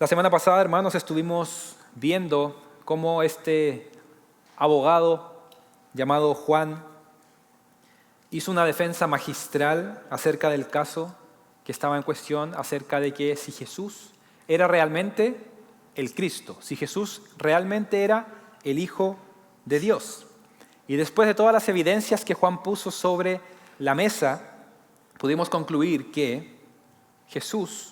La semana pasada, hermanos, estuvimos viendo cómo este abogado llamado Juan hizo una defensa magistral acerca del caso que estaba en cuestión, acerca de que si Jesús era realmente el Cristo, si Jesús realmente era el Hijo de Dios. Y después de todas las evidencias que Juan puso sobre la mesa, pudimos concluir que Jesús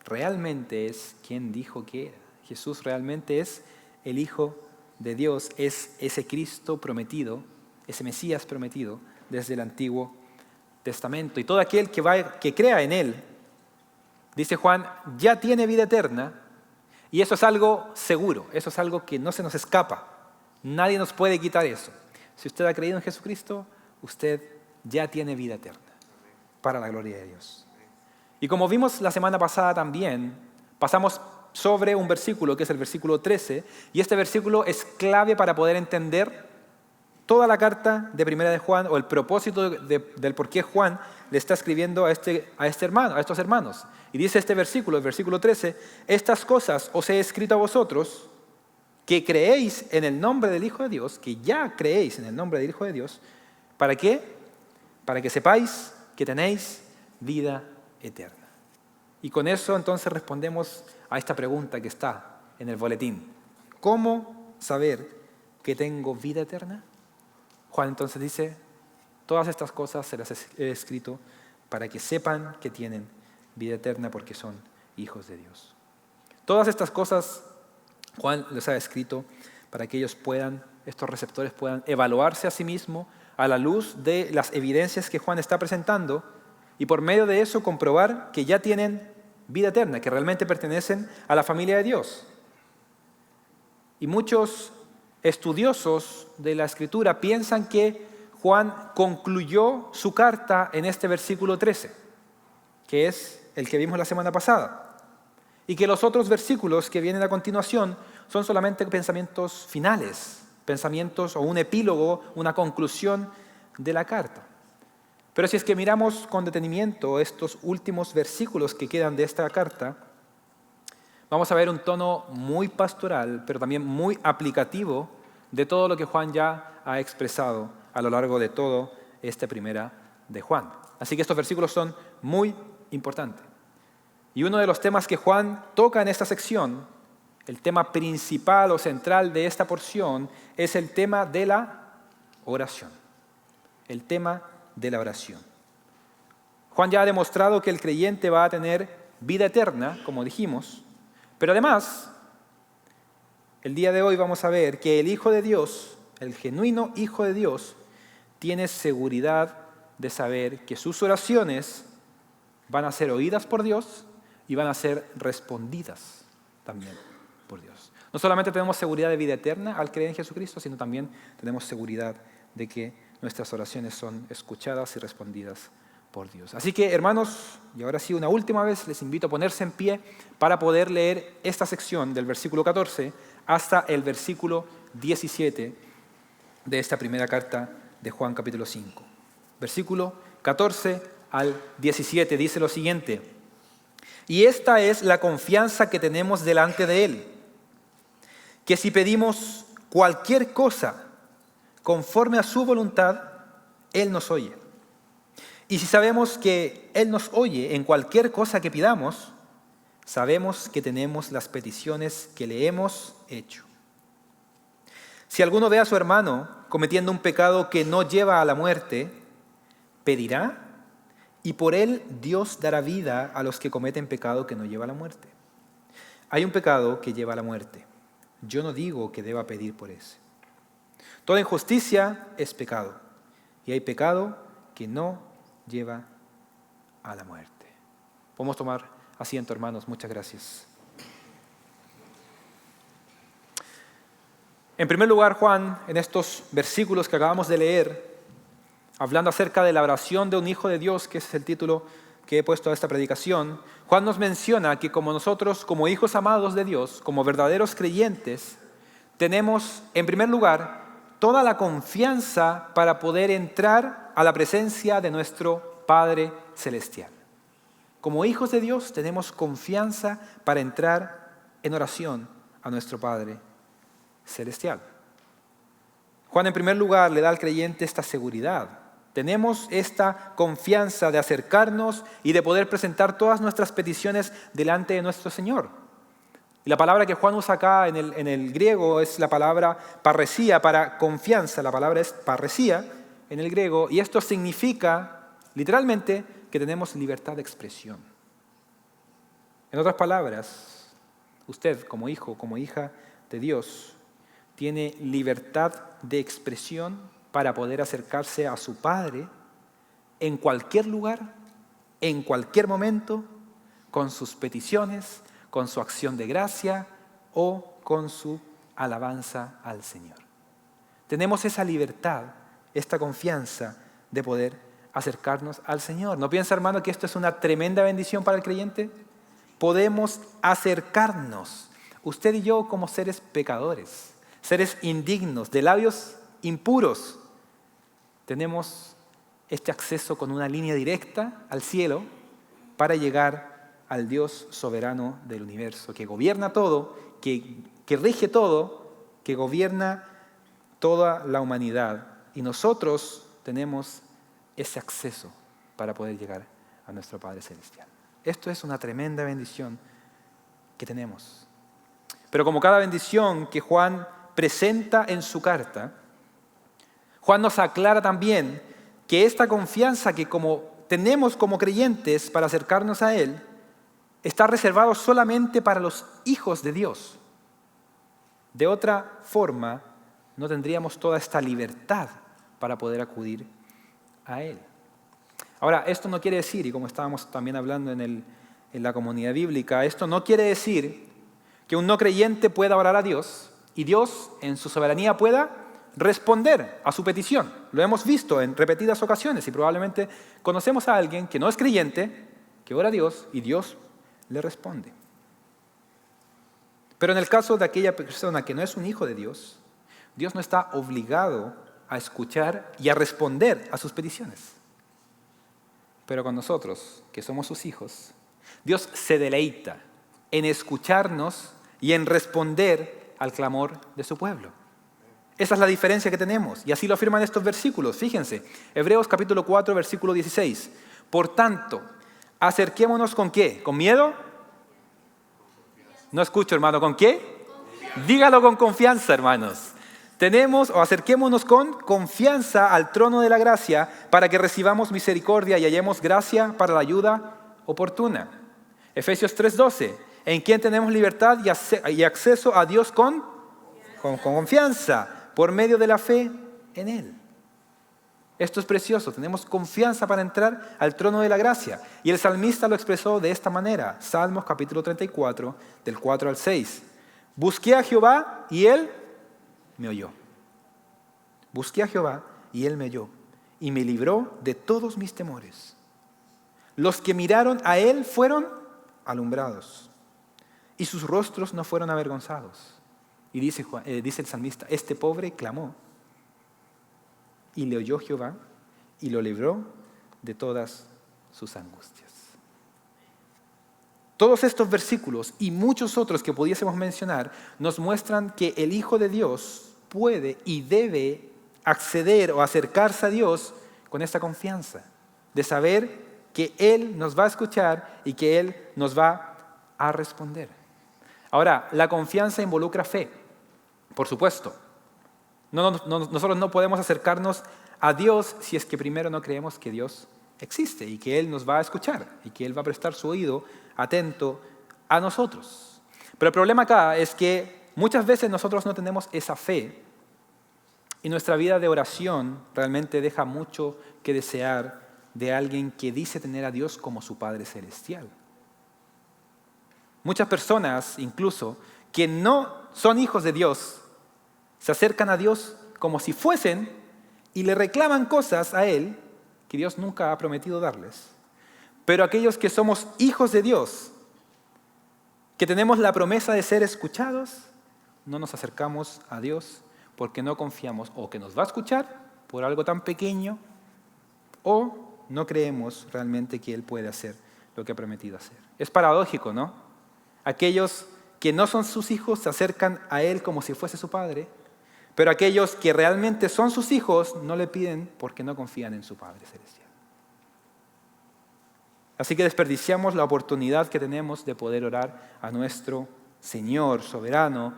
realmente es quien dijo que era. Jesús realmente es el Hijo de Dios, es ese Cristo prometido, ese Mesías prometido desde el Antiguo Testamento. Y todo aquel que crea en Él, dice Juan, ya tiene vida eterna. Y eso es algo seguro, eso es algo que no se nos escapa. Nadie nos puede quitar eso. Si usted ha creído en Jesucristo, usted ya tiene vida eterna, para la gloria de Dios. Y como vimos la semana pasada también, pasamos sobre un versículo que es el versículo 13, y este versículo es clave para poder entender toda la carta de Primera de Juan, o el propósito del por qué Juan le está escribiendo a estos hermanos. Y dice este versículo, el versículo 13, estas cosas os he escrito a vosotros, que creéis en el nombre del Hijo de Dios, que ya creéis en el nombre del Hijo de Dios. ¿Para qué? Para que sepáis que tenéis vida eterna. Y con eso entonces respondemos a esta pregunta que está en el boletín. ¿Cómo saber que tengo vida eterna? Juan entonces dice, todas estas cosas se las he escrito para que sepan que tienen vida eterna porque son hijos de Dios. Todas estas cosas Juan les ha escrito para que estos receptores puedan evaluarse a sí mismos a la luz de las evidencias que Juan está presentando y por medio de eso comprobar que ya tienen vida eterna, que realmente pertenecen a la familia de Dios. Y muchos estudiosos de la Escritura piensan que Juan concluyó su carta en este versículo 13, que es el que vimos la semana pasada. Y que los otros versículos que vienen a continuación son solamente pensamientos finales, pensamientos o un epílogo, una conclusión de la carta. Pero si es que miramos con detenimiento estos últimos versículos que quedan de esta carta, vamos a ver un tono muy pastoral, pero también muy aplicativo de todo lo que Juan ya ha expresado a lo largo de todo esta primera de Juan. Así que estos versículos son muy importantes. Y uno de los temas que Juan toca en esta sección, el tema principal o central de esta porción, es el tema de la oración. El tema de la oración. Juan ya ha demostrado que el creyente va a tener vida eterna, como dijimos, pero además, el día de hoy vamos a ver que el Hijo de Dios, el genuino Hijo de Dios, tiene seguridad de saber que sus oraciones van a ser oídas por Dios y van a ser respondidas también por Dios. No solamente tenemos seguridad de vida eterna al creer en Jesucristo, sino también tenemos seguridad de que nuestras oraciones son escuchadas y respondidas por Dios. Así que, hermanos, y ahora sí, una última vez, les invito a ponerse en pie para poder leer esta sección del versículo 14 hasta el versículo 17 de esta primera carta de Juan capítulo 5. Versículo 14 al 17 dice lo siguiente: y esta es la confianza que tenemos delante de Él, que si pedimos cualquier cosa conforme a su voluntad, Él nos oye. Y si sabemos que Él nos oye en cualquier cosa que pidamos, sabemos que tenemos las peticiones que le hemos hecho. Si alguno ve a su hermano cometiendo un pecado que no lleva a la muerte, pedirá, y por él Dios dará vida a los que cometen pecado que no lleva a la muerte. Hay un pecado que lleva a la muerte. Yo no digo que deba pedir por ese. Toda injusticia es pecado, y hay pecado que no lleva a la muerte. Podemos tomar asiento, hermanos. Muchas gracias. En primer lugar, Juan, en estos versículos que acabamos de leer, hablando acerca de la oración de un hijo de Dios, que es el título que he puesto a esta predicación, Juan nos menciona que como nosotros, como hijos amados de Dios, como verdaderos creyentes, tenemos, en primer lugar, toda la confianza para poder entrar a la presencia de nuestro Padre Celestial. como hijos de Dios, tenemos confianza para entrar en oración a nuestro Padre Celestial. Juan, en primer lugar, le da al creyente esta seguridad. Tenemos esta confianza de acercarnos y de poder presentar todas nuestras peticiones delante de nuestro Señor. Y la palabra que Juan usa acá en el griego es la palabra parresía, para confianza. La palabra es parresía en el griego, y esto significa, literalmente, que tenemos libertad de expresión. En otras palabras, usted como hijo, como hija de Dios, tiene libertad de expresión para poder acercarse a su Padre en cualquier lugar, en cualquier momento, con sus peticiones, con su acción de gracia o con su alabanza al Señor. Tenemos esa libertad, esta confianza de poder acercarnos al Señor. ¿No piensa, hermano, que esto es una tremenda bendición para el creyente? Podemos acercarnos, usted y yo, como seres pecadores, seres indignos, de labios impuros. Tenemos este acceso con una línea directa al cielo para llegar al Dios soberano del universo, que gobierna todo, que rige todo, que gobierna toda la humanidad. Y nosotros tenemos ese acceso para poder llegar a nuestro Padre Celestial. Esto es una tremenda bendición que tenemos. Pero como cada bendición que Juan presenta en su carta, Juan nos aclara también que esta confianza que tenemos como creyentes para acercarnos a Él está reservado solamente para los hijos de Dios. De otra forma, no tendríamos toda esta libertad para poder acudir a Él. Ahora, esto no quiere decir, y como estábamos también hablando en la comunidad bíblica, esto no quiere decir que un no creyente pueda orar a Dios y Dios en su soberanía pueda responder a su petición. Lo hemos visto en repetidas ocasiones y probablemente conocemos a alguien que no es creyente, que ora a Dios y Dios le responde. Pero en el caso de aquella persona que no es un hijo de Dios, Dios no está obligado a escuchar y a responder a sus peticiones. Pero con nosotros, que somos sus hijos, Dios se deleita en escucharnos y en responder al clamor de su pueblo. Esa es la diferencia que tenemos, y así lo afirman estos versículos. Fíjense, Hebreos capítulo 4, versículo 16. Por tanto, acerquémonos ¿con qué? ¿Con miedo? No escucho, hermano, ¿con qué? Dígalo con confianza, hermanos. Acerquémonos con confianza al trono de la gracia para que recibamos misericordia y hallemos gracia para la ayuda oportuna. Efesios 3:12, en quien tenemos libertad y acceso a Dios con confianza, por medio de la fe en Él. Esto es precioso, tenemos confianza para entrar al trono de la gracia. Y el salmista lo expresó de esta manera, Salmos capítulo 34, del 4 al 6. Busqué a Jehová y Él me oyó. Busqué a Jehová y Él me oyó y me libró de todos mis temores. Los que miraron a Él fueron alumbrados y sus rostros no fueron avergonzados. Y dice el salmista, este pobre clamó y le oyó Jehová y lo libró de todas sus angustias. Todos estos versículos y muchos otros que pudiésemos mencionar nos muestran que el Hijo de Dios puede y debe acceder o acercarse a Dios con esta confianza de saber que Él nos va a escuchar y que Él nos va a responder. Ahora, la confianza involucra fe, por supuesto. Nosotros no podemos acercarnos a Dios si es que primero no creemos que Dios existe y que Él nos va a escuchar y que Él va a prestar su oído atento a nosotros. Pero el problema acá es que muchas veces nosotros no tenemos esa fe y nuestra vida de oración realmente deja mucho que desear de alguien que dice tener a Dios como su Padre Celestial. Muchas personas, incluso, que no son hijos de Dios, se acercan a Dios como si fuesen y le reclaman cosas a Él que Dios nunca ha prometido darles. Pero aquellos que somos hijos de Dios, que tenemos la promesa de ser escuchados, no nos acercamos a Dios porque no confiamos o que nos va a escuchar por algo tan pequeño o no creemos realmente que Él puede hacer lo que ha prometido hacer. Es paradójico, ¿no? Aquellos que no son sus hijos se acercan a Él como si fuese su Padre, pero aquellos que realmente son sus hijos no le piden porque no confían en su Padre Celestial. Así que desperdiciamos la oportunidad que tenemos de poder orar a nuestro Señor soberano,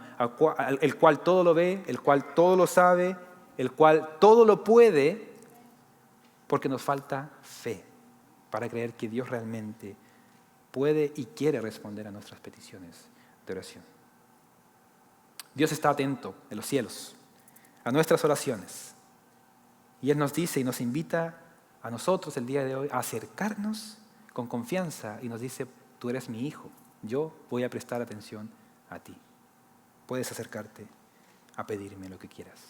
el cual todo lo ve, el cual todo lo sabe, el cual todo lo puede, porque nos falta fe para creer que Dios realmente puede y quiere responder a nuestras peticiones de oración. Dios está atento en los cielos a nuestras oraciones. Y Él nos dice y nos invita a nosotros el día de hoy a acercarnos con confianza y nos dice: tú eres mi hijo, yo voy a prestar atención a ti. Puedes acercarte a pedirme lo que quieras.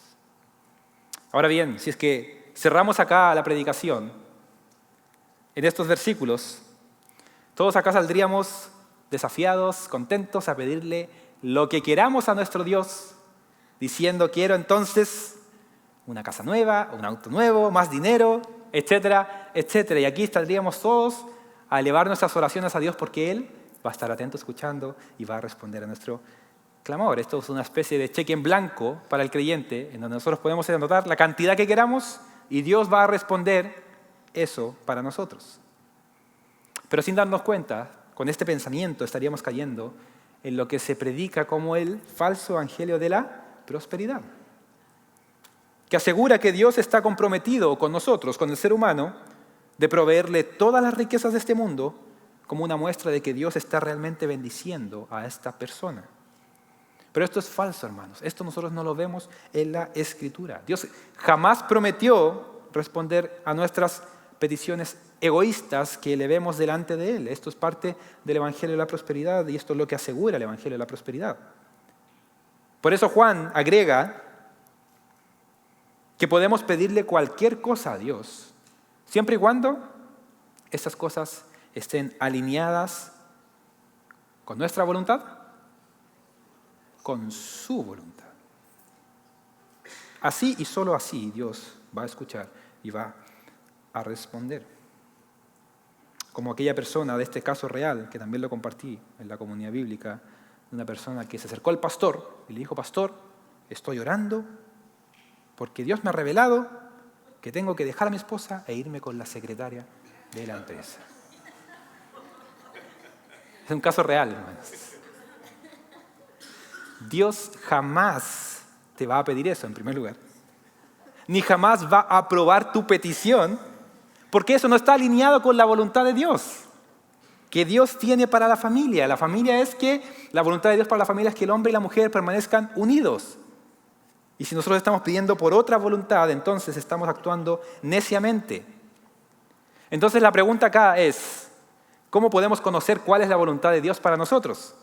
Ahora bien, si es que cerramos acá la predicación, en estos versículos, todos acá saldríamos desafiados, contentos a pedirle lo que queramos a nuestro Dios, diciendo: quiero entonces una casa nueva, un auto nuevo, más dinero, etcétera, etcétera. Y aquí estaríamos todos a elevar nuestras oraciones a Dios porque Él va a estar atento escuchando y va a responder a nuestro clamor. Esto es una especie de cheque en blanco para el creyente, en donde nosotros podemos anotar la cantidad que queramos y Dios va a responder eso para nosotros. Pero sin darnos cuenta, con este pensamiento estaríamos cayendo en lo que se predica como el falso evangelio de la prosperidad, que asegura que Dios está comprometido con nosotros, con el ser humano, de proveerle todas las riquezas de este mundo como una muestra de que Dios está realmente bendiciendo a esta persona. Pero esto es falso, hermanos. Esto nosotros no lo vemos en la Escritura. Dios jamás prometió responder a nuestras peticiones egoístas que le vemos delante de Él. Esto es parte del Evangelio de la Prosperidad y esto es lo que asegura el Evangelio de la Prosperidad. Por eso Juan agrega que podemos pedirle cualquier cosa a Dios, siempre y cuando estas cosas estén alineadas con nuestra voluntad, con su voluntad. Así y solo así Dios va a escuchar y va a responder. Como aquella persona de este caso real, que también lo compartí en la comunidad bíblica, de una persona que se acercó al pastor y le dijo: pastor, estoy orando porque Dios me ha revelado que tengo que dejar a mi esposa e irme con la secretaria de la empresa. Es un caso real, hermanos. Dios jamás te va a pedir eso, en primer lugar. Ni jamás va a aprobar tu petición, porque eso no está alineado con la voluntad de Dios, que Dios tiene para la familia. La familia es que, la voluntad de Dios para la familia es que el hombre y la mujer permanezcan unidos. Y si nosotros estamos pidiendo por otra voluntad, entonces estamos actuando neciamente. Entonces la pregunta acá es: ¿cómo podemos conocer cuál es la voluntad de Dios para nosotros?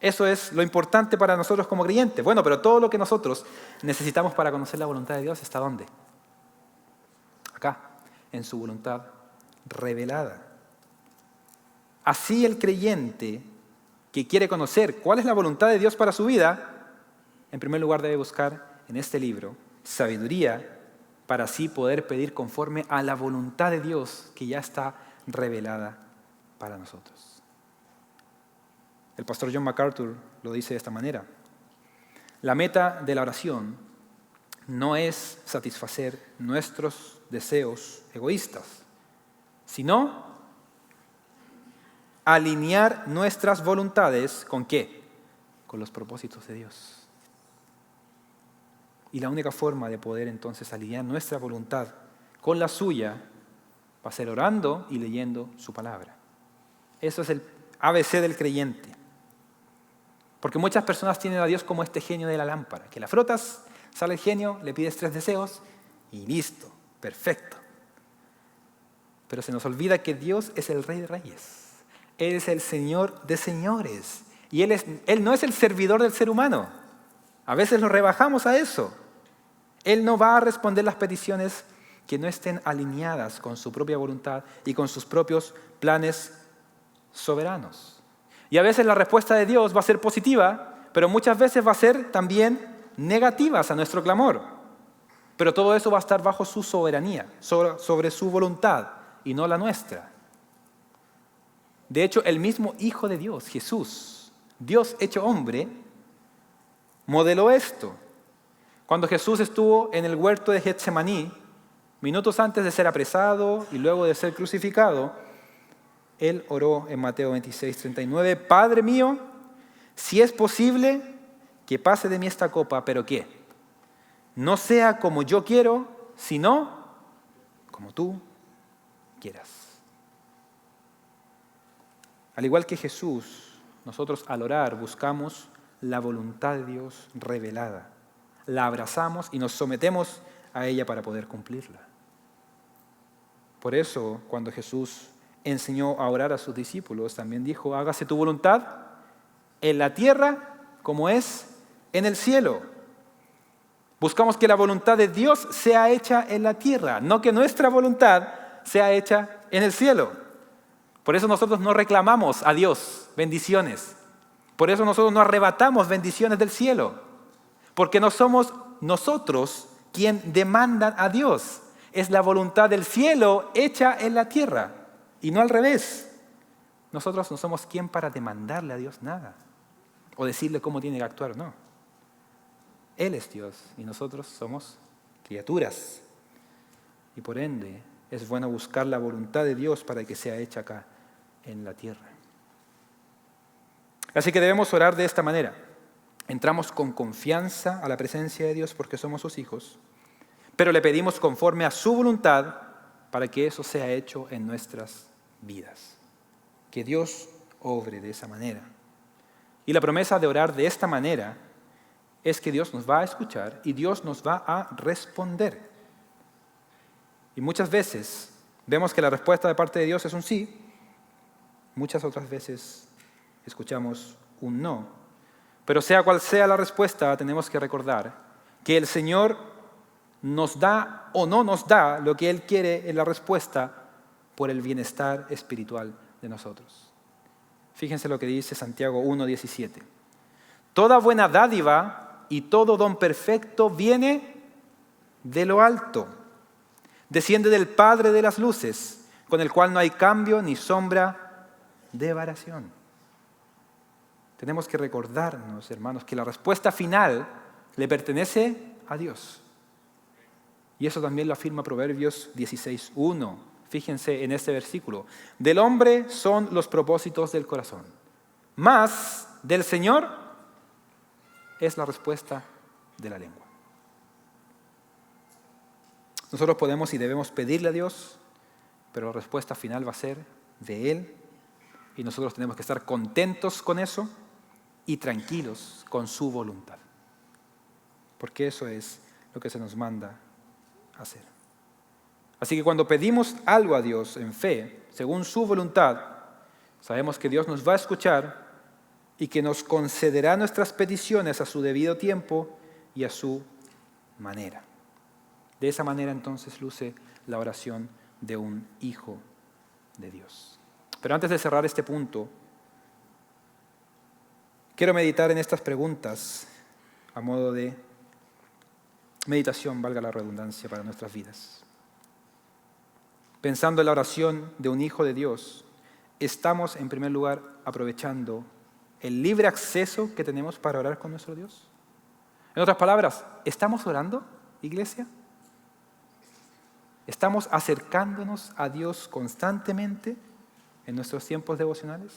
Eso es lo importante para nosotros como creyentes. Bueno, pero todo lo que nosotros necesitamos para conocer la voluntad de Dios ¿está dónde? Acá, en su voluntad revelada. Así el creyente que quiere conocer cuál es la voluntad de Dios para su vida, en primer lugar debe buscar en este libro sabiduría para así poder pedir conforme a la voluntad de Dios que ya está revelada para nosotros. El pastor John MacArthur lo dice de esta manera: la meta de la oración no es satisfacer nuestros deseos egoístas, sino alinear nuestras voluntades ¿con qué? Con los propósitos de Dios. Y la única forma de poder entonces alinear nuestra voluntad con la suya va a ser orando y leyendo su palabra. Eso es el ABC del creyente. Porque muchas personas tienen a Dios como este genio de la lámpara, que la frotas, sale el genio, le pides 3 deseos y listo, perfecto. Pero se nos olvida que Dios es el Rey de Reyes. Él es el Señor de señores. Y Él no es el servidor del ser humano. A veces lo rebajamos a eso. Él no va a responder las peticiones que no estén alineadas con su propia voluntad y con sus propios planes soberanos. Y a veces la respuesta de Dios va a ser positiva, pero muchas veces va a ser también negativa a nuestro clamor. Pero todo eso va a estar bajo su soberanía, sobre su voluntad y no la nuestra. De hecho, el mismo Hijo de Dios, Jesús, Dios hecho hombre, modeló esto. Cuando Jesús estuvo en el huerto de Getsemaní, minutos antes de ser apresado y luego de ser crucificado, Él oró en Mateo 26:39, Padre mío, si es posible, que pase de mí esta copa, pero ¿qué? No sea como yo quiero, sino como tú quieras. Al igual que Jesús, nosotros al orar buscamos la voluntad de Dios revelada. La abrazamos y nos sometemos a ella para poder cumplirla. Por eso, cuando Jesús enseñó a orar a sus discípulos, también dijo, hágase tu voluntad en la tierra como es en el cielo. Buscamos que la voluntad de Dios sea hecha en la tierra, no que nuestra voluntad sea hecha en el cielo. Por eso nosotros no reclamamos a Dios bendiciones. Por eso nosotros no arrebatamos bendiciones del cielo. Porque no somos nosotros quien demandan a Dios. Es la voluntad del cielo hecha en la tierra y no al revés. Nosotros no somos quien para demandarle a Dios nada o decirle cómo tiene que actuar, no. Él es Dios y nosotros somos criaturas. Y por ende es bueno buscar la voluntad de Dios para que sea hecha acá en la tierra. Así que debemos orar de esta manera. Entramos con confianza a la presencia de Dios porque somos sus hijos, pero le pedimos conforme a su voluntad para que eso sea hecho en nuestras vidas. Que Dios obre de esa manera. Y la promesa de orar de esta manera es que Dios nos va a escuchar y Dios nos va a responder. Y muchas veces vemos que la respuesta de parte de Dios es un sí, muchas otras veces escuchamos un no. Pero sea cual sea la respuesta, tenemos que recordar que el Señor nos da o no nos da lo que Él quiere en la respuesta por el bienestar espiritual de nosotros. Fíjense lo que dice Santiago 1:17. Toda buena dádiva y todo don perfecto viene de lo alto. Desciende del Padre de las luces, con el cual no hay cambio ni sombra de variación. Tenemos que recordarnos, hermanos, que la respuesta final le pertenece a Dios. Y eso también lo afirma Proverbios 16:1. Fíjense en este versículo. Del hombre son los propósitos del corazón, mas del Señor es la respuesta de la lengua. Nosotros podemos y debemos pedirle a Dios, pero la respuesta final va a ser de Él. Y nosotros tenemos que estar contentos con eso y tranquilos con su voluntad. Porque eso es lo que se nos manda hacer. Así que cuando pedimos algo a Dios en fe, según su voluntad, sabemos que Dios nos va a escuchar y que nos concederá nuestras peticiones a su debido tiempo y a su manera. De esa manera entonces luce la oración de un hijo de Dios. Pero antes de cerrar este punto, quiero meditar en estas preguntas a modo de meditación, valga la redundancia, para nuestras vidas. Pensando en la oración de un hijo de Dios, estamos en primer lugar aprovechando el libre acceso que tenemos para orar con nuestro Dios. En otras palabras, ¿estamos orando, iglesia? ¿Estamos acercándonos a Dios constantemente en nuestros tiempos devocionales?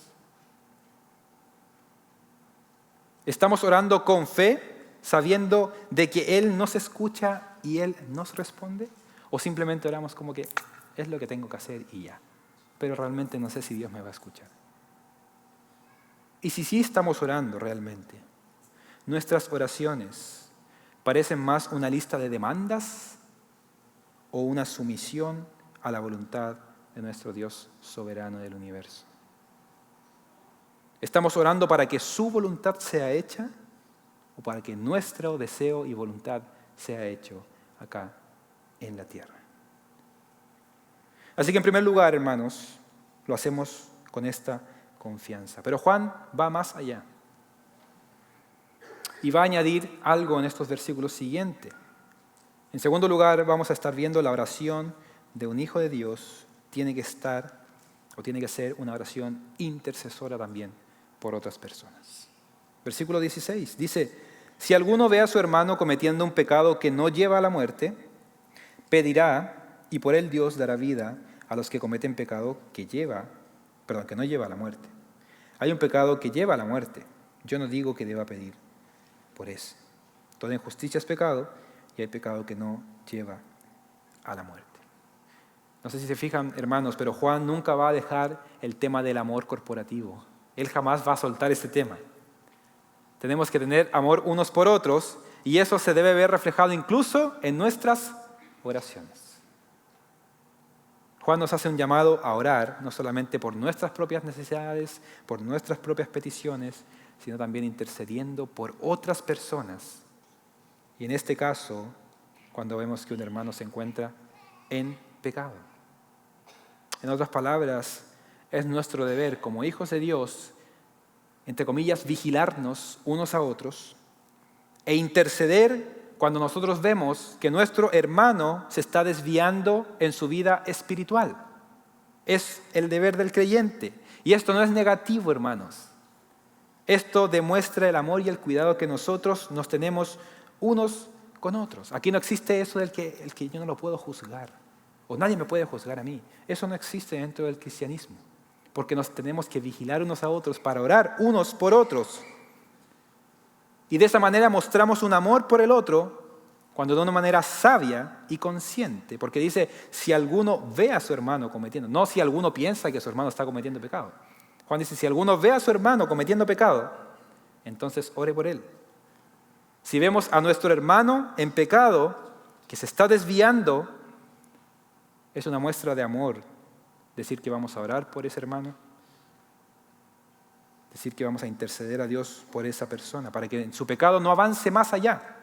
¿Estamos orando con fe, sabiendo de que Él nos escucha y Él nos responde? ¿O simplemente oramos como que es lo que tengo que hacer y ya? Pero realmente no sé si Dios me va a escuchar. Y si sí estamos orando realmente, nuestras oraciones parecen más una lista de demandas o una sumisión a la voluntad de nuestro Dios soberano del universo. ¿Estamos orando para que su voluntad sea hecha o para que nuestro deseo y voluntad sea hecho acá en la tierra? Así que en primer lugar, hermanos, lo hacemos con esta confianza. Pero Juan va más allá y va a añadir algo en estos versículos siguientes. En segundo lugar, vamos a estar viendo la oración de un hijo de Dios o tiene que ser una oración intercesora también por otras personas. Versículo 16 dice, si alguno ve a su hermano cometiendo un pecado que no lleva a la muerte, pedirá y por él Dios dará vida a los que cometen pecado que no lleva a la muerte. Hay un pecado que lleva a la muerte. Yo no digo que deba pedir por ese. Toda injusticia es pecado y hay pecado que no lleva a la muerte. No sé si se fijan, hermanos, pero Juan nunca va a dejar el tema del amor corporativo. Él jamás va a soltar este tema. Tenemos que tener amor unos por otros y eso se debe ver reflejado incluso en nuestras oraciones. Juan nos hace un llamado a orar, no solamente por nuestras propias necesidades, por nuestras propias peticiones, sino también intercediendo por otras personas. Y en este caso, cuando vemos que un hermano se encuentra en pecado. En otras palabras, es nuestro deber como hijos de Dios, entre comillas, vigilarnos unos a otros e interceder cuando nosotros vemos que nuestro hermano se está desviando en su vida espiritual. Es el deber del creyente. Y esto no es negativo, hermanos. Esto demuestra el amor y el cuidado que nosotros nos tenemos unos con otros. Aquí no existe eso del que yo no lo puedo juzgar, o nadie me puede juzgar a mí. Eso no existe dentro del cristianismo, porque nos tenemos que vigilar unos a otros para orar unos por otros. Y de esa manera mostramos un amor por el otro, cuando de una manera sabia y consciente, porque dice, si alguno ve a su hermano cometiendo, no si alguno piensa que su hermano está cometiendo pecado. Juan dice, si alguno ve a su hermano cometiendo pecado, entonces ore por él. Si vemos a nuestro hermano en pecado, que se está desviando, es una muestra de amor decir que vamos a orar por ese hermano, decir que vamos a interceder a Dios por esa persona, para que en su pecado no avance más allá.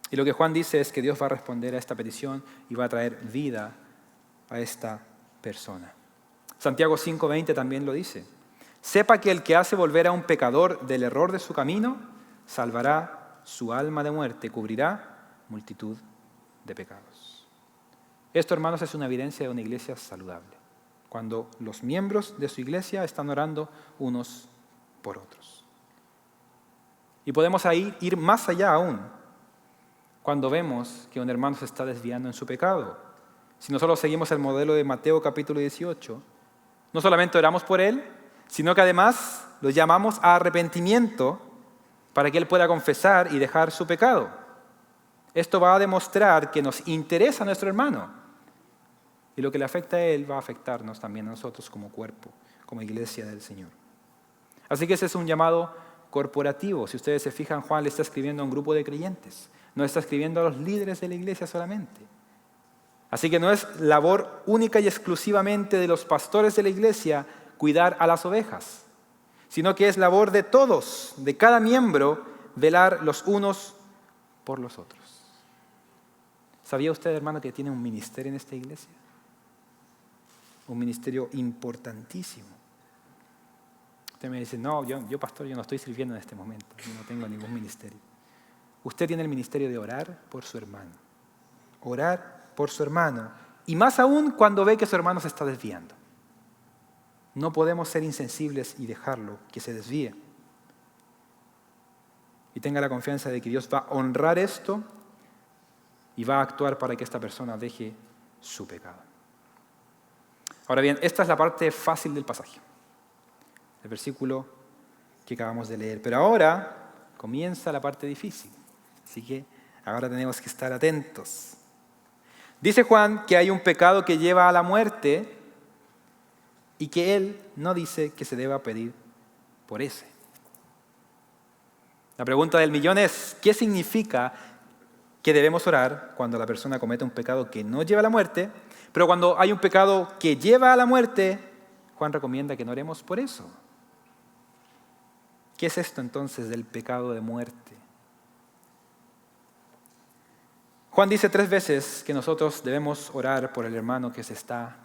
Y lo que Juan dice es que Dios va a responder a esta petición y va a traer vida a esta persona. Santiago 5:20 también lo dice. Sepa que el que hace volver a un pecador del error de su camino, salvará su alma de muerte, cubrirá multitud de pecados. Esto, hermanos, es una evidencia de una iglesia saludable, cuando los miembros de su iglesia están orando unos por otros. Y podemos ahí ir más allá aún, cuando vemos que un hermano se está desviando en su pecado. Si nosotros seguimos el modelo de Mateo capítulo 18, no solamente oramos por él, sino que además lo llamamos a arrepentimiento para que él pueda confesar y dejar su pecado. Esto va a demostrar que nos interesa a nuestro hermano. Y lo que le afecta a él va a afectarnos también a nosotros como cuerpo, como iglesia del Señor. Así que ese es un llamado corporativo. Si ustedes se fijan, Juan le está escribiendo a un grupo de creyentes. No está escribiendo a los líderes de la iglesia solamente. Así que no es labor única y exclusivamente de los pastores de la iglesia cuidar a las ovejas, sino que es labor de todos, de cada miembro, velar los unos por los otros. ¿Sabía usted, hermano, que tiene un ministerio en esta iglesia? Un ministerio importantísimo. Usted me dice, no, yo pastor, yo no estoy sirviendo en este momento, yo no tengo ningún ministerio. Usted tiene el ministerio de orar por su hermano. Orar por su hermano. Y más aún cuando ve que su hermano se está desviando. No podemos ser insensibles y dejarlo que se desvíe. Y tenga la confianza de que Dios va a honrar esto y va a actuar para que esta persona deje su pecado. Ahora bien, esta es la parte fácil del pasaje, el versículo que acabamos de leer. Pero ahora comienza la parte difícil. Así que ahora tenemos que estar atentos. Dice Juan que hay un pecado que lleva a la muerte y que él no dice que se deba pedir por ese. La pregunta del millón es, ¿qué significa que debemos orar cuando la persona comete un pecado que no lleva a la muerte? Pero cuando hay un pecado que lleva a la muerte, Juan recomienda que no oremos por eso. ¿Qué es esto entonces del pecado de muerte? Juan dice 3 veces que nosotros debemos orar por el hermano que se está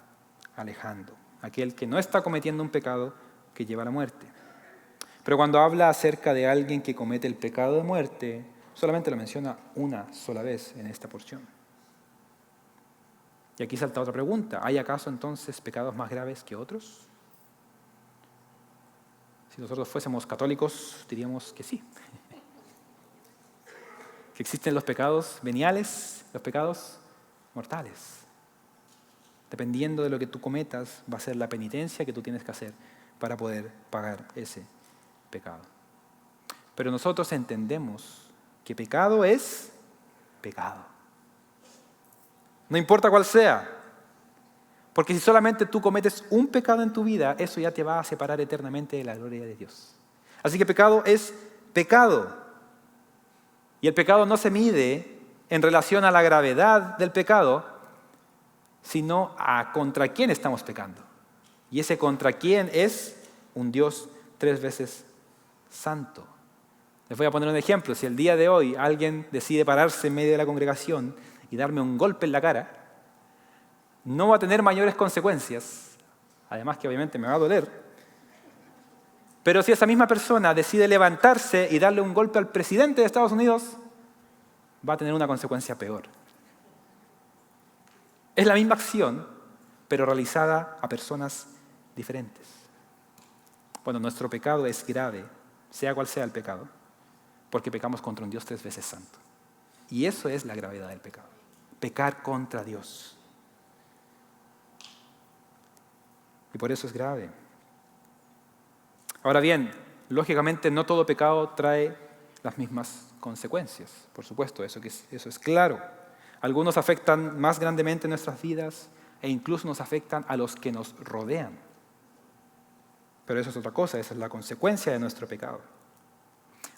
alejando, aquel que no está cometiendo un pecado que lleva a la muerte. Pero cuando habla acerca de alguien que comete el pecado de muerte, solamente lo menciona una sola vez en esta porción. Y aquí salta otra pregunta. ¿Hay acaso entonces pecados más graves que otros? Si nosotros fuésemos católicos, diríamos que sí. Que existen los pecados veniales, los pecados mortales. Dependiendo de lo que tú cometas, va a ser la penitencia que tú tienes que hacer para poder pagar ese pecado. Pero nosotros entendemos que pecado es pecado. No importa cuál sea. Porque si solamente tú cometes un pecado en tu vida, eso ya te va a separar eternamente de la gloria de Dios. Así que pecado es pecado. Y el pecado no se mide en relación a la gravedad del pecado, sino a contra quién estamos pecando. Y ese contra quién es un Dios 3 veces santo. Les voy a poner un ejemplo. Si el día de hoy alguien decide pararse en medio de la congregación y darme un golpe en la cara, no va a tener mayores consecuencias, además que obviamente me va a doler. Pero si esa misma persona decide levantarse y darle un golpe al presidente de Estados Unidos, va a tener una consecuencia peor. Es la misma acción, pero realizada a personas diferentes. Bueno, nuestro pecado es grave, sea cual sea el pecado, porque pecamos contra un Dios 3 veces santo. Y eso es la gravedad del pecado. Pecar contra Dios. Y por eso es grave. Ahora bien, lógicamente no todo pecado trae las mismas consecuencias. Por supuesto, eso es claro. Algunos afectan más grandemente nuestras vidas e incluso nos afectan a los que nos rodean. Pero eso es otra cosa, esa es la consecuencia de nuestro pecado.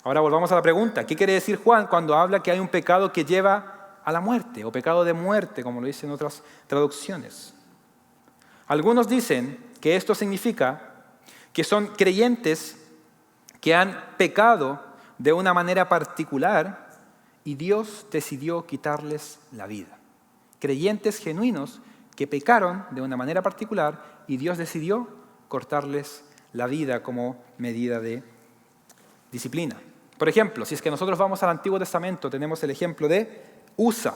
Ahora volvamos a la pregunta. ¿Qué quiere decir Juan cuando habla que hay un pecado que lleva a la muerte o pecado de muerte, como lo dicen otras traducciones? Algunos dicen que esto significa que son creyentes que han pecado de una manera particular y Dios decidió quitarles la vida. Creyentes genuinos que pecaron de una manera particular y Dios decidió cortarles la vida como medida de disciplina. Por ejemplo, si es que nosotros vamos al Antiguo Testamento, tenemos el ejemplo de Usa.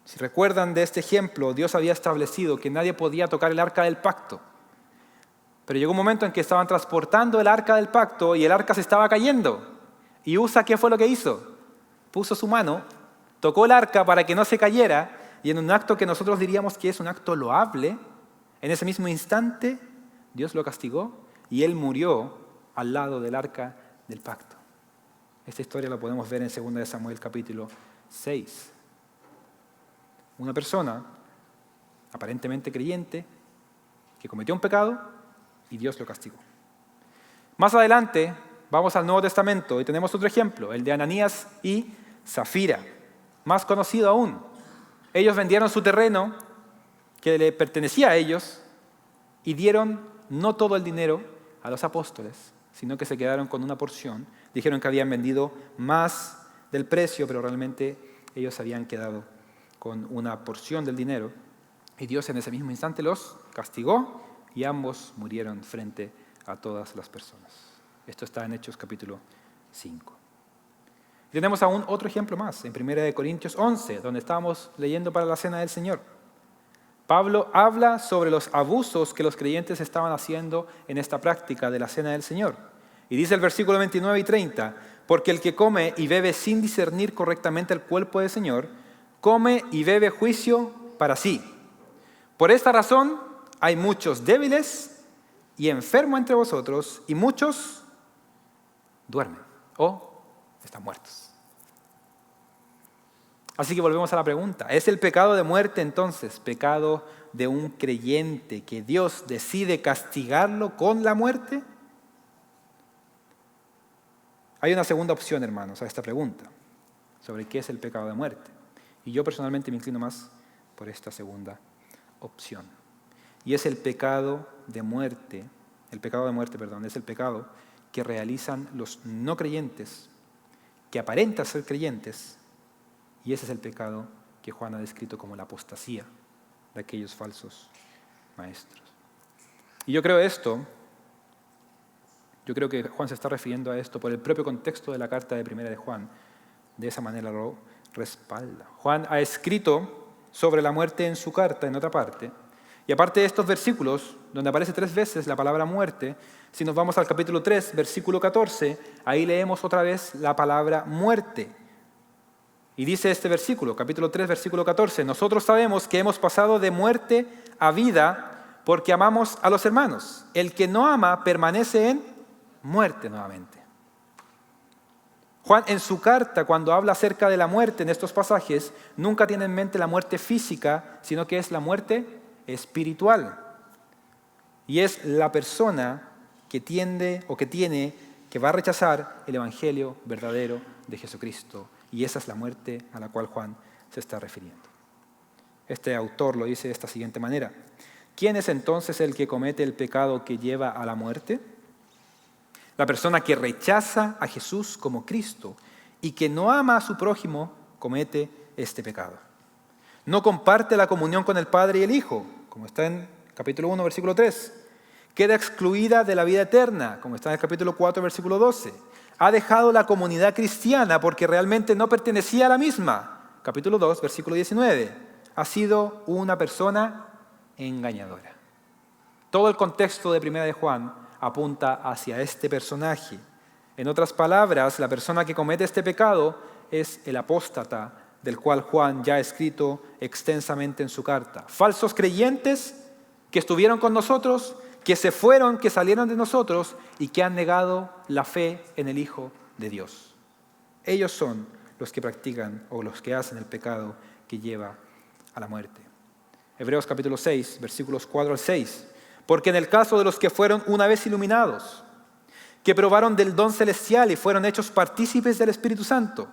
Si recuerdan de este ejemplo, Dios había establecido que nadie podía tocar el arca del pacto. Pero llegó un momento en que estaban transportando el arca del pacto y el arca se estaba cayendo. Y Usa, ¿qué fue lo que hizo? Puso su mano, tocó el arca para que no se cayera y en un acto que nosotros diríamos que es un acto loable, en ese mismo instante Dios lo castigó y él murió al lado del arca del pacto. Esta historia la podemos ver en 2 de Samuel capítulo 6. Una persona aparentemente creyente que cometió un pecado y Dios lo castigó. Más adelante vamos al Nuevo Testamento y tenemos otro ejemplo, el de Ananías y Zafira, más conocido aún. Ellos vendieron su terreno que le pertenecía a ellos y dieron no todo el dinero a los apóstoles, sino que se quedaron con una porción. Dijeron que habían vendido más del precio, pero realmente ellos habían quedado con una porción del dinero. Y Dios en ese mismo instante los castigó y ambos murieron frente a todas las personas. Esto está en Hechos capítulo 5. Y tenemos aún otro ejemplo más, en 1 Corintios 11, donde estábamos leyendo para la Cena del Señor. Pablo habla sobre los abusos que los creyentes estaban haciendo en esta práctica de la Cena del Señor. Y dice el versículo 29 y 30, porque el que come y bebe sin discernir correctamente el cuerpo del Señor, come y bebe juicio para sí. Por esta razón hay muchos débiles y enfermos entre vosotros y muchos duermen o están muertos. Así que volvemos a la pregunta. ¿Es el pecado de muerte entonces pecado de un creyente que Dios decide castigarlo con la muerte? Hay una segunda opción, hermanos, a esta pregunta sobre qué es el pecado de muerte. Y yo personalmente me inclino más por esta segunda opción. Y es el pecado de muerte, es el pecado que realizan los no creyentes, que aparentan ser creyentes, y ese es el pecado que Juan ha descrito como la apostasía de aquellos falsos maestros. Y yo creo que Juan se está refiriendo a esto por el propio contexto de la carta de Primera de Juan. De esa manera lo respalda. Juan ha escrito sobre la muerte en su carta, en otra parte. Y aparte de estos versículos, donde aparece 3 veces la palabra muerte, si nos vamos al capítulo 3, versículo 14, ahí leemos otra vez la palabra muerte. Y dice este versículo, capítulo 3, versículo 14, nosotros sabemos que hemos pasado de muerte a vida porque amamos a los hermanos. El que no ama permanece en muerte nuevamente. Juan en su carta, cuando habla acerca de la muerte en estos pasajes, nunca tiene en mente la muerte física, sino que es la muerte espiritual. Y es la persona que tiende o que tiene, que va a rechazar el evangelio verdadero de Jesucristo. Y esa es la muerte a la cual Juan se está refiriendo. Este autor lo dice de esta siguiente manera. ¿Quién es entonces el que comete el pecado que lleva a la muerte? La persona que rechaza a Jesús como Cristo y que no ama a su prójimo comete este pecado. No comparte la comunión con el Padre y el Hijo, como está en capítulo 1, versículo 3. Queda excluida de la vida eterna, como está en el capítulo 4, versículo 12. Ha dejado la comunidad cristiana porque realmente no pertenecía a la misma. Capítulo 2, versículo 19. Ha sido una persona engañadora. Todo el contexto de Primera de Juan apunta hacia este personaje. En otras palabras, la persona que comete este pecado es el apóstata, del cual Juan ya ha escrito extensamente en su carta. Falsos creyentes que estuvieron con nosotros, que se fueron, que salieron de nosotros y que han negado la fe en el Hijo de Dios. Ellos son los que practican o los que hacen el pecado que lleva a la muerte. Hebreos capítulo 6, versículos 4 al 6. Porque en el caso de los que fueron una vez iluminados, que probaron del don celestial y fueron hechos partícipes del Espíritu Santo,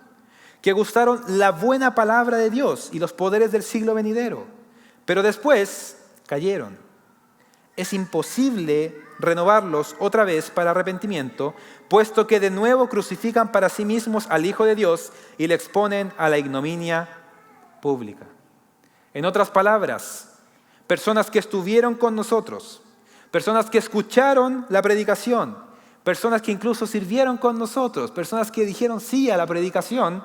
que gustaron la buena palabra de Dios y los poderes del siglo venidero, pero después cayeron. Es imposible renovarlos otra vez para arrepentimiento, puesto que de nuevo crucifican para sí mismos al Hijo de Dios y le exponen a la ignominia pública. En otras palabras, personas que estuvieron con nosotros, personas que escucharon la predicación, personas que incluso sirvieron con nosotros, personas que dijeron sí a la predicación,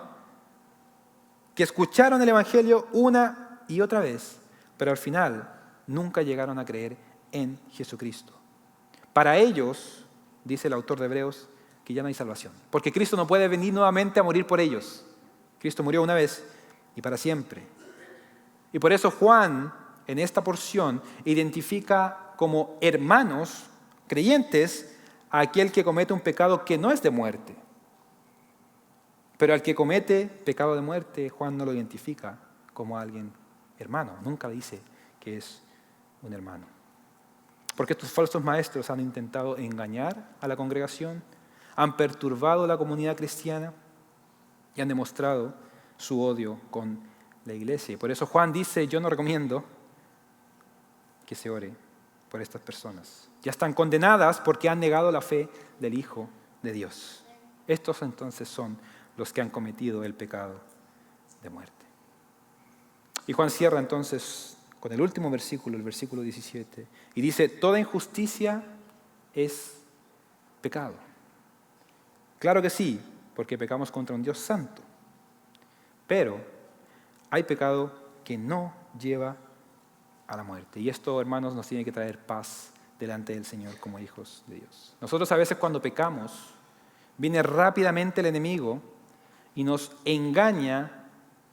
que escucharon el Evangelio una y otra vez, pero al final nunca llegaron a creer en Jesucristo. Para ellos, dice el autor de Hebreos, que ya no hay salvación, porque Cristo no puede venir nuevamente a morir por ellos. Cristo murió una vez y para siempre. Y por eso Juan, en esta porción, identifica como hermanos creyentes a aquel que comete un pecado que no es de muerte. Pero al que comete pecado de muerte, Juan no lo identifica como alguien hermano. Nunca dice que es un hermano. Porque estos falsos maestros han intentado engañar a la congregación, han perturbado la comunidad cristiana y han demostrado su odio con la iglesia. Y por eso Juan dice, yo no recomiendo que se ore por estas personas. Ya están condenadas porque han negado la fe del Hijo de Dios. Estos entonces son los que han cometido el pecado de muerte. Y Juan cierra entonces con el último versículo, el versículo 17, y dice, toda injusticia es pecado. Claro que sí, porque pecamos contra un Dios santo, pero hay pecado que no lleva a la muerte. Y esto, hermanos, nos tiene que traer paz delante del Señor como hijos de Dios. Nosotros a veces cuando pecamos, viene rápidamente el enemigo y nos engaña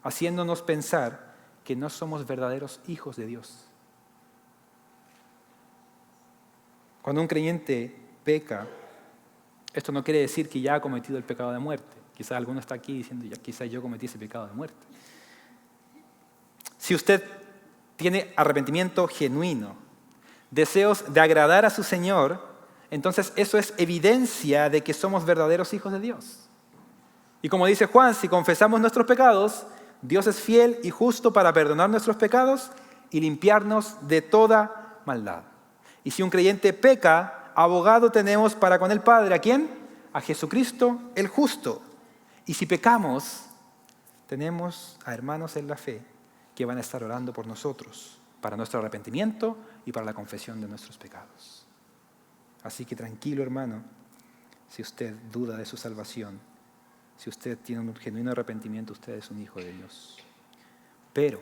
haciéndonos pensar que no somos verdaderos hijos de Dios. Cuando un creyente peca, esto no quiere decir que ya ha cometido el pecado de muerte. Quizás alguno está aquí diciendo, ya quizás yo cometí ese pecado de muerte. Si usted tiene arrepentimiento genuino, deseos de agradar a su Señor, entonces eso es evidencia de que somos verdaderos hijos de Dios. Y como dice Juan, si confesamos nuestros pecados, Dios es fiel y justo para perdonar nuestros pecados y limpiarnos de toda maldad. Y si un creyente peca, abogado tenemos para con el Padre. ¿A quién? A Jesucristo el justo. Y si pecamos, tenemos a hermanos en la fe que van a estar orando por nosotros, para nuestro arrepentimiento y para la confesión de nuestros pecados. Así que tranquilo, hermano, si usted duda de su salvación, si usted tiene un genuino arrepentimiento, usted es un hijo de Dios. Pero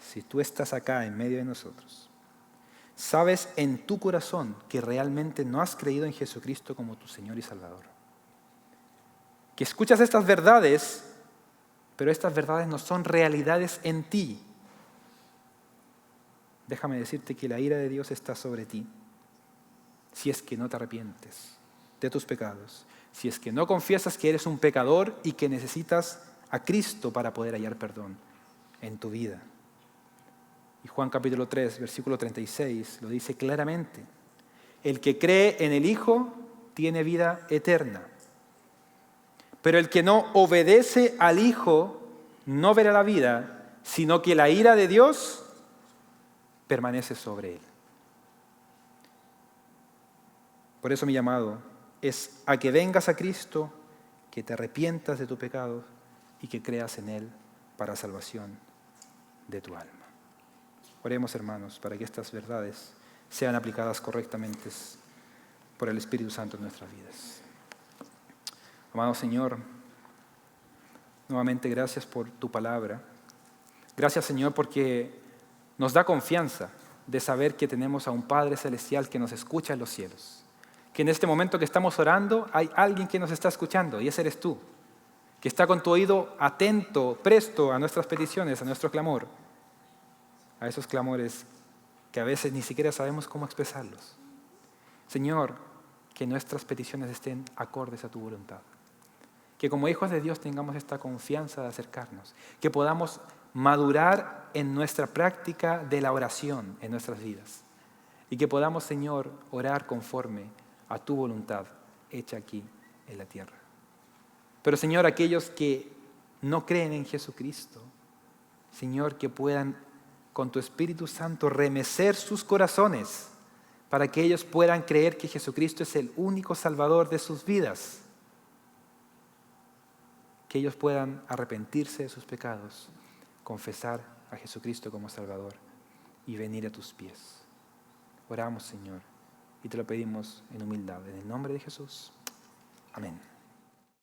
si tú estás acá en medio de nosotros, sabes en tu corazón que realmente no has creído en Jesucristo como tu Señor y Salvador, que escuchas estas verdades, pero estas verdades no son realidades en ti, déjame decirte que la ira de Dios está sobre ti, si es que no te arrepientes de tus pecados, si es que no confiesas que eres un pecador y que necesitas a Cristo para poder hallar perdón en tu vida. Y Juan capítulo 3, versículo 36 lo dice claramente: el que cree en el Hijo tiene vida eterna, pero el que no obedece al Hijo no verá la vida, sino que la ira de Dios permanece sobre él. Por eso mi llamado es a que vengas a Cristo, que te arrepientas de tu pecado y que creas en Él para salvación de tu alma. Oremos, hermanos, para que estas verdades sean aplicadas correctamente por el Espíritu Santo en nuestras vidas. Amado Señor, nuevamente gracias por tu palabra. Gracias, Señor, porque nos da confianza de saber que tenemos a un Padre Celestial que nos escucha en los cielos. Que en este momento que estamos orando hay alguien que nos está escuchando y ese eres tú, que está con tu oído atento, presto a nuestras peticiones, a nuestro clamor, a esos clamores que a veces ni siquiera sabemos cómo expresarlos. Señor, que nuestras peticiones estén acordes a tu voluntad. Que como hijos de Dios tengamos esta confianza de acercarnos, que podamos madurar en nuestra práctica de la oración en nuestras vidas y que podamos, Señor, orar conforme a tu voluntad hecha aquí en la tierra. Pero, Señor, aquellos que no creen en Jesucristo, Señor, que puedan con tu Espíritu Santo remecer sus corazones para que ellos puedan creer que Jesucristo es el único Salvador de sus vidas. Que ellos puedan arrepentirse de sus pecados, confesar a Jesucristo como Salvador y venir a tus pies. Oramos, Señor, y te lo pedimos en humildad. En el nombre de Jesús. Amén.